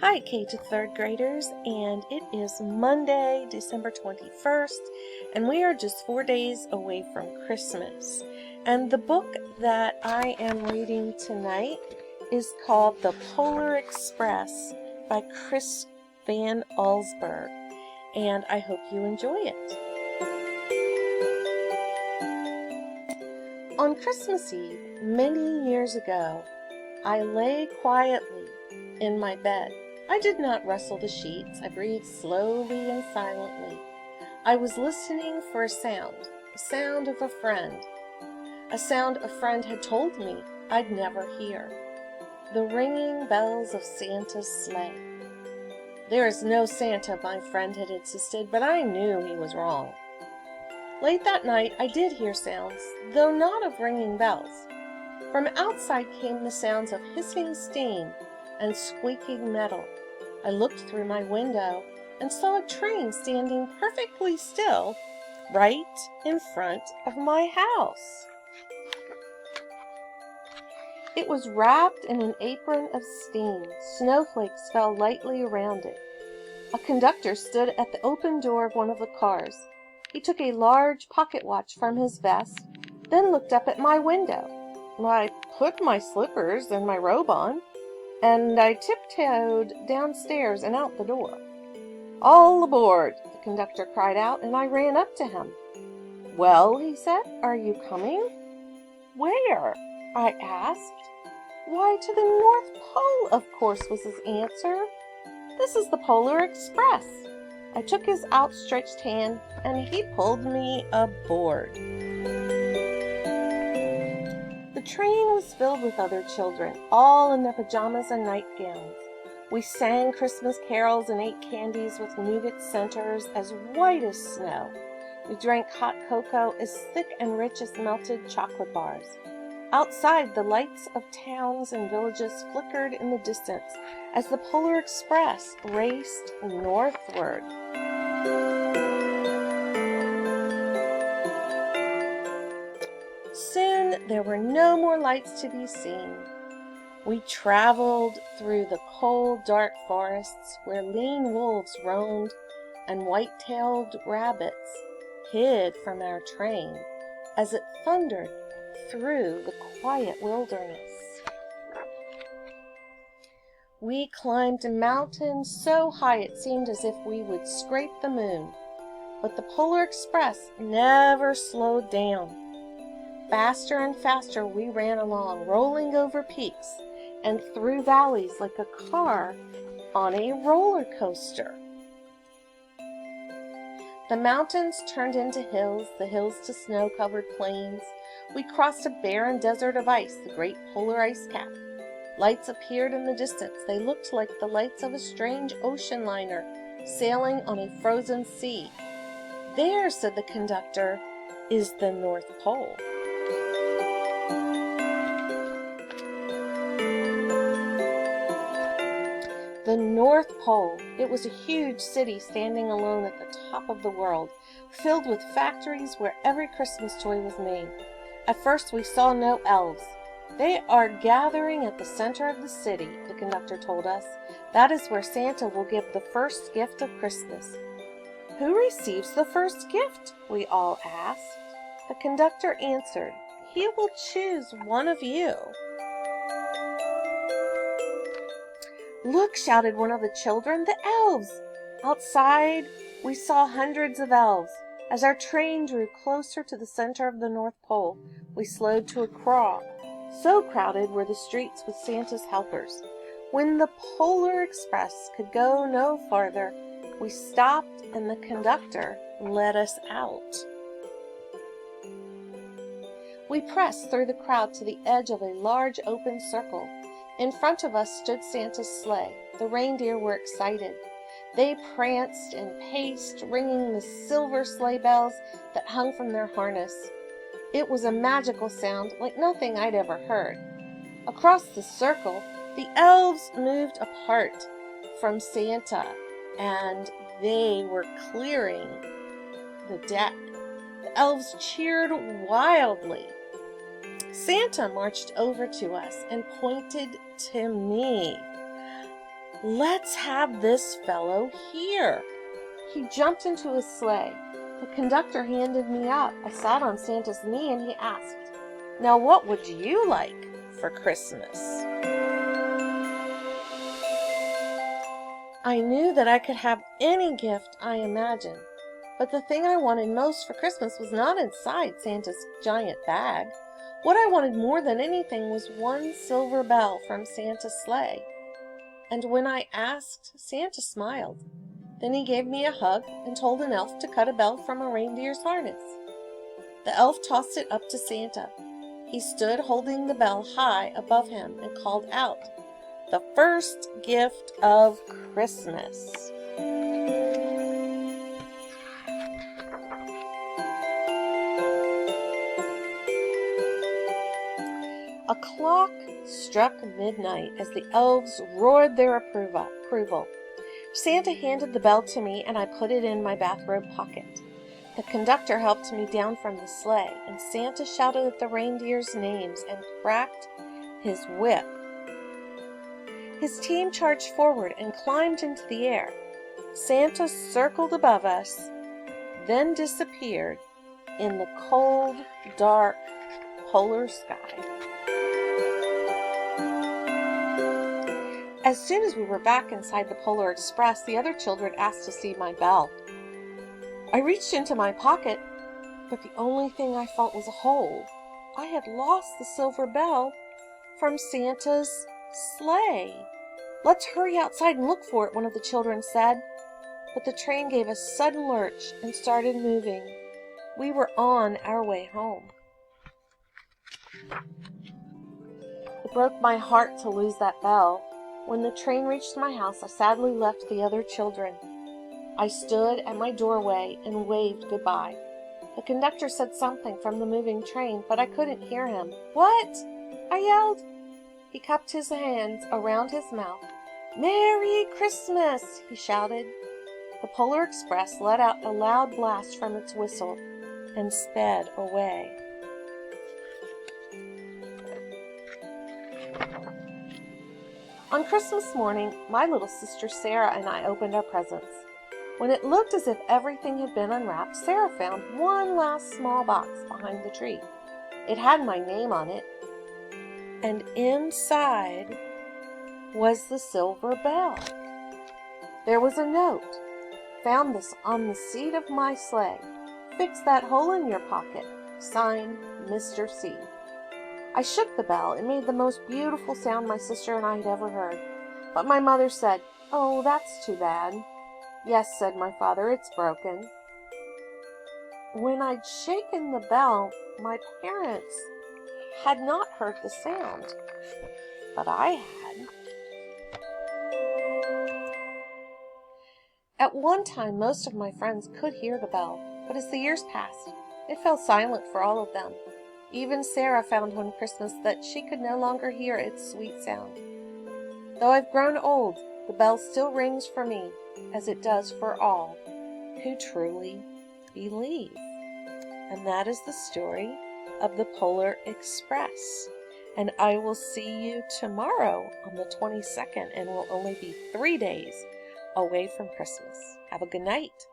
Hi, K to third graders, and it is Monday, December 21st, and we are just 4 days away from Christmas. And the book that I am reading tonight is called The Polar Express by Chris Van Allsburg, and I hope you enjoy it. On Christmas Eve, many years ago, I lay quietly in my bed. I did not rustle the sheets. I breathed slowly and silently. I was listening for a sound of a friend, a sound a friend had told me I'd never hear. The ringing bells of Santa's sleigh. There is no Santa, my friend had insisted, but I knew he was wrong. Late that night I did hear sounds, though not of ringing bells. From outside came the sounds of hissing steam and squeaking metal. I looked through my window and saw a train standing perfectly still right in front of my house. It was wrapped in an apron of steam. Snowflakes fell lightly around it. A conductor stood at the open door of one of the cars. He took a large pocket watch from his vest, then looked up at my window. I put my slippers and my robe on, and I tiptoed downstairs and out the door. "All aboard!" the conductor cried out, and I ran up to him. "Well," he said, "are you coming?" "Where?" I asked. "Why, to the North Pole, of course," was his answer. "This is the Polar Express." I took his outstretched hand, and he pulled me aboard. The train was filled with other children, all in their pajamas and nightgowns. We sang Christmas carols and ate candies with nougat centers as white as snow. We drank hot cocoa as thick and rich as melted chocolate bars. Outside, the lights of towns and villages flickered in the distance as the Polar Express raced northward. Soon there were no more lights to be seen. We traveled through the cold, dark forests where lean wolves roamed and white-tailed rabbits hid from our train as it thundered through the quiet wilderness. We climbed mountains so high it seemed as if we would scrape the moon, but the Polar Express never slowed down. Faster and faster we ran along, rolling over peaks and through valleys like a car on a roller coaster. The mountains turned into hills, the hills to snow-covered plains. We crossed a barren desert of ice, the great polar ice cap. Lights appeared in the distance. They looked like the lights of a strange ocean liner sailing on a frozen sea. "There," said the conductor, "is the North Pole." The North Pole. It was a huge city standing alone at the top of the world, filled with factories where every Christmas toy was made. At first we saw no elves. "They are gathering at the center of the city," the conductor told us. "That is where Santa will give the first gift of Christmas." "Who receives the first gift?" we all asked. The conductor answered, "He will choose one of you." "Look," shouted one of the children, "the elves!" Outside, we saw hundreds of elves. As our train drew closer to the center of the North Pole, we slowed to a crawl. So crowded were the streets with Santa's helpers. When the Polar Express could go no farther, we stopped and the conductor let us out. We pressed through the crowd to the edge of a large open circle. In front of us stood Santa's sleigh. The reindeer were excited. They pranced and paced, ringing the silver sleigh bells that hung from their harness. It was a magical sound like nothing I'd ever heard. Across the circle, the elves moved apart from Santa, and they were clearing the deck. The elves cheered wildly. Santa marched over to us and pointed to me. Let's have this fellow here. He jumped into his sleigh. The conductor handed me up. I sat on Santa's knee and he asked, "Now what would you like for Christmas?" I knew that I could have any gift I imagined, but the thing I wanted most for Christmas was not inside Santa's giant bag. What I wanted more than anything was one silver bell from Santa's sleigh. And when I asked, Santa smiled. Then he gave me a hug and told an elf to cut a bell from a reindeer's harness. The elf tossed it up to Santa. He stood holding the bell high above him and called out, "The first gift of Christmas." A clock struck midnight as the elves roared their approval. Santa handed the bell to me and I put it in my bathrobe pocket. The conductor helped me down from the sleigh, and Santa shouted at the reindeers' names and cracked his whip. His team charged forward and climbed into the air. Santa circled above us, then disappeared in the cold, dark, polar sky. As soon as we were back inside the Polar Express, the other children asked to see my bell. I reached into my pocket, but the only thing I felt was a hole. I had lost the silver bell from Santa's sleigh. "Let's hurry outside and look for it," one of the children said. But the train gave a sudden lurch and started moving. We were on our way home. It broke my heart to lose that bell. When the train reached my house, I sadly left the other children. I stood at my doorway and waved goodbye. The conductor said something from the moving train, but I couldn't hear him. "What?" I yelled. He cupped his hands around his mouth. "Merry Christmas!" he shouted. The Polar Express let out a loud blast from its whistle and sped away. On Christmas morning, my little sister Sarah and I opened our presents. When it looked as if everything had been unwrapped, Sarah found one last small box behind the tree. It had my name on it, and inside was the silver bell. There was a note. "Found this on the seat of my sleigh. Fix that hole in your pocket. Signed, Mr. C." I shook the bell. It made the most beautiful sound my sister and I had ever heard. But my mother said, "Oh, that's too bad." "Yes," said my father, "it's broken." When I'd shaken the bell, my parents had not heard the sound, but I had. At one time, most of my friends could hear the bell, but as the years passed, it fell silent for all of them. Even Sarah found one Christmas that she could no longer hear its sweet sound. Though I've grown old, the bell still rings for me, as it does for all who truly believe. And that is the story of the Polar Express. And I will see you tomorrow on the 22nd, and we'll only be 3 days away from Christmas. Have a good night.